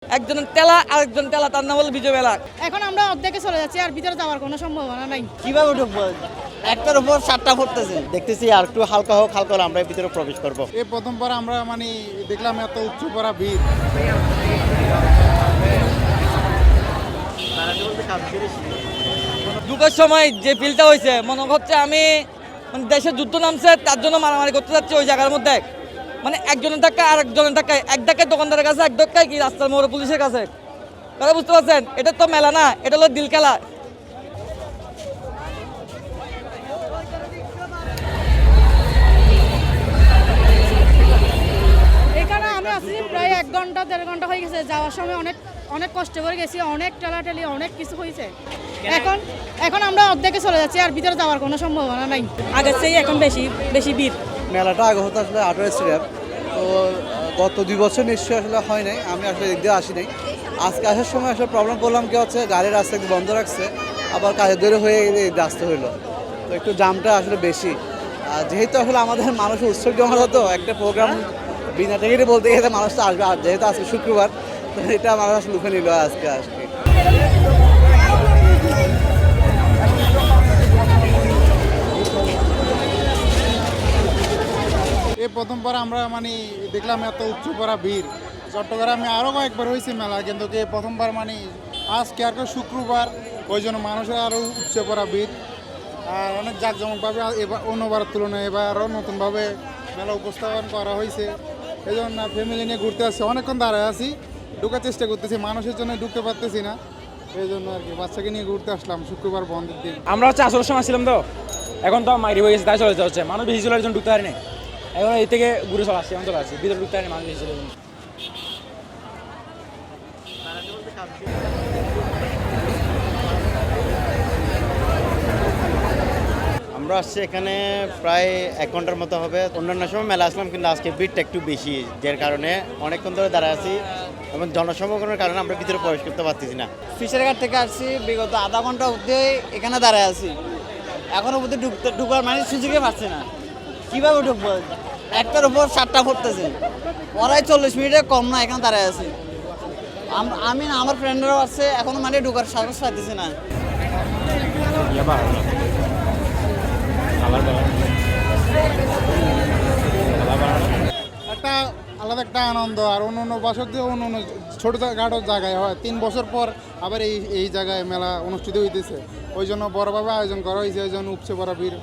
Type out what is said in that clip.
একজনের তেলা আরেকজন তেলা, তার নাম হলো বিজয় মেলা। এখন আমরা অর্ধেকে চলে যাচ্ছি, আর ভিতরে যাওয়ার কোনো সম্ভাবনা নাই। কিভাবে ঢুকবো? একটার উপর 7টা পড়তেছে, দেখতেছি আর একটু হালকা হোক, হালকা হলে আমরা ভিতরে প্রবেশ করবো। এই প্রথমবার আমরা দেখলাম এত উচ্চ পড়া ভিড়। ঢুকার সময় যে ফিলটা হয়েছে মনে হচ্ছে আমি দেশে যুদ্ধ নামছে তার জন্য মারামারি করতে যাচ্ছি ওই জায়গার মধ্যে। একজনের ধাক্কা আর একজনের ধাক্কায়, এক ধাক্কায় দোকানদারের কাছে, এক ধাক্কায় কি রাস্তার মোড়ে পুলিশের কাছে। তারা বুঝতে পারছেন এটা তো মেলা না, এটা হলো দিল খেলা। এখানে আমি আসছি প্রায় 1 ঘন্টা 1.5 ঘন্টা হয়ে গেছে। যাওয়ার সময় অনেক অনেক কষ্ট করে গেছি, অনেক ঠেলাঠেলি, অনেক কিছু হয়েছে। এখন আমরা অর্ধেকে চলে যাচ্ছি, আর ভিতরে যাওয়ার কোনো সম্ভাবনা নাই। আগের চেয়ে এখন বেশি ভিড়। মেলাটা আগে হতো আসলে 18 স্টেডিয়াম, তো গত 2 বছর নিশ্চয়ই আসলে হয় নাই, আমি আসলে এদিক দিয়ে আসি নাই। আজকে আসার সময় আসলে প্রবলেম করলাম কি হচ্ছে, গাড়ির রাস্তা একটু বন্ধ রাখছে, আবার কাজের দূরে হয়ে রাস্তা হইলো, তো একটু জামটা আসলে বেশি। আর যেহেতু আসলে আমাদের মানুষের উৎসব জমা হতো একটা প্রোগ্রাম বিনা টিকিটে বলতে গেলে মানুষ তো আসবে, আর যেহেতু আজকে শুক্রবার তো এটা মানুষ আসলে লুকে নিল আজকে। এই প্রথমবার আমরা দেখলাম এত উচ্চ পড়া ভিড়। চট্টগ্রামে আরও কয়েকবার হয়েছে মেলা, কিন্তু প্রথমবার আজকে আর শুক্রবার, ওই জন্য মানুষের আরও উচ্চ পড়া ভিড়। আর অনেক জাঁকজমকভাবে এবার অন্যবারের তুলনায় এবার আরও নতুনভাবে মেলা উপস্থাপন করা হয়েছে। এই জন্য ফ্যামিলি নিয়ে ঘুরতে আসছি, অনেকক্ষণ দাঁড়ায় আছি, ঢুকার চেষ্টা করতেছি, মানুষের জন্য ঢুকতে পারতেছি না। এই জন্য আর কি বাচ্চাকে নিয়ে ঘুরতে আসলাম শুক্রবার বন্ধের দিন। আমরা আসলে সময় ছিলাম তো, এখন তো মাইরি হয়ে গেছে, তাই চলে যাচ্ছে মানুষ বেশি চলে জন্য ঢুকতে পারি না। এখন এই থেকে ঘুরে চলে আসছি, এখন চলে আসছি, ভিতরে ঢুকতে পারি না, মানুষ বেশি চলে যাচ্ছে। আমরা আসছি এখানে প্রায় 1 ঘন্টার মতো হবে। অন্যান্য সময় মেলা আসলাম, কিন্তু আজকে ভিড়টা একটু বেশি, যার কারণে অনেকক্ষণ ধরে দাঁড়ায় আছি এবং জনসমাগমের কারণে আমরা ভিতরে প্রবেশ করতে পারতেছি না। ফিশার ঘাট থেকে আসছি, বিগত আধা ঘন্টা অবধি এখানে দাঁড়ায় আছি, এখনো অবধি ঢুকার সুযোগই পাচ্ছি না। কিভাবে ঢুকবো? একটার উপর 7টা পড়তেছে, ওরাই 40 মিনিটে কম না এখানে দাঁড়ায় আছি। আমি না, আমার ফ্রেন্ডরাও আছে, এখনো ঢুকার সাহস পাইতেছি না। একটা আলাদা একটা আনন্দ। আর অন্য বছর দিয়ে অন্য ছোটোখাটো জায়গায় হয়, 3 বছর পর আবার এই জায়গায় মেলা অনুষ্ঠিত হইতেছে, ওই জন্য বড়ভাবে আয়োজন করা হয়েছে, ওই জন্য উপচে পড়া ভিড়।